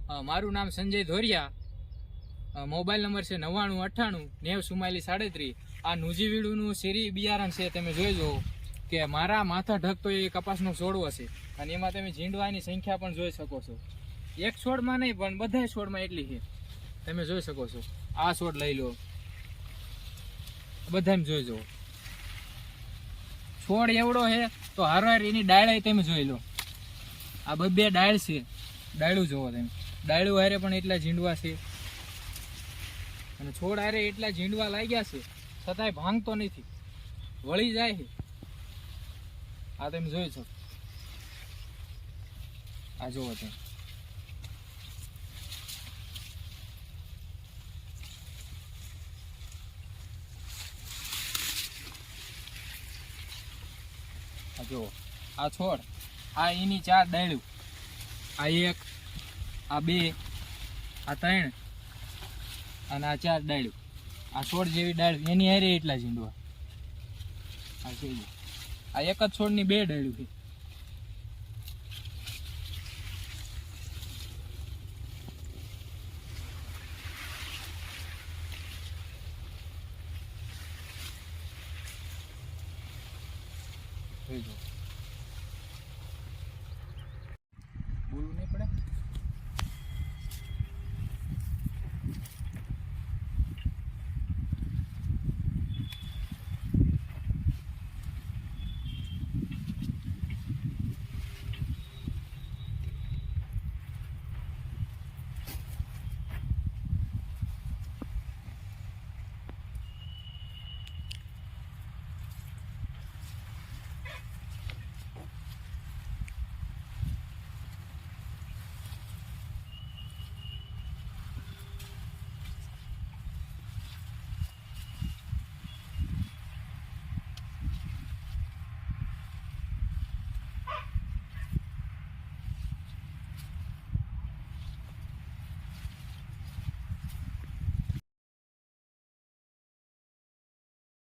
મારું નામ Sanjay ધોરિયા, mobile number છે 9998904437। આ નુજીવીડુનું શેરી બિયારણ છે, તમે જોઈજો કે મારા માથા ઢકતો એ કપાસનો છોડવો છે, અને એમાં તમે ઝીંડવાની સંખ્યા પણ જોઈ શકો છો। એક છોડમાં નહીં પણ બધા છોડમાં એટલી છે, તમે જોઈ શકો છો। આ છોડ લઈ લો, બધામાં જોઈજો છોડ એવડો છે, તો હારવાર એની ડાળ તમે જોઈ લો। આ બે ડાળ છે, ડાળું જોવો તમે, ડાળું હારે પણ એટલા ઝીંડવા છે, અને છોડ હારે એટલા ઝીંડવા લાગ્યા છે, છતાંય ભાંગતો નથી, વળી જાય છે। આ તમે જોઈ છો, આ જોવો તમે, આ જુઓ, આ છોડ, આ એની 4 ડાળું, આ 1, આ 2, આ 3 અને આ 4 ડાળું। આ છોડ જેવી ડાળ એની હારે એટલા ઝીંડવા, આ જોઈ, આ એક જ છોડની 2 ડાળું છે। બોલું નહીં।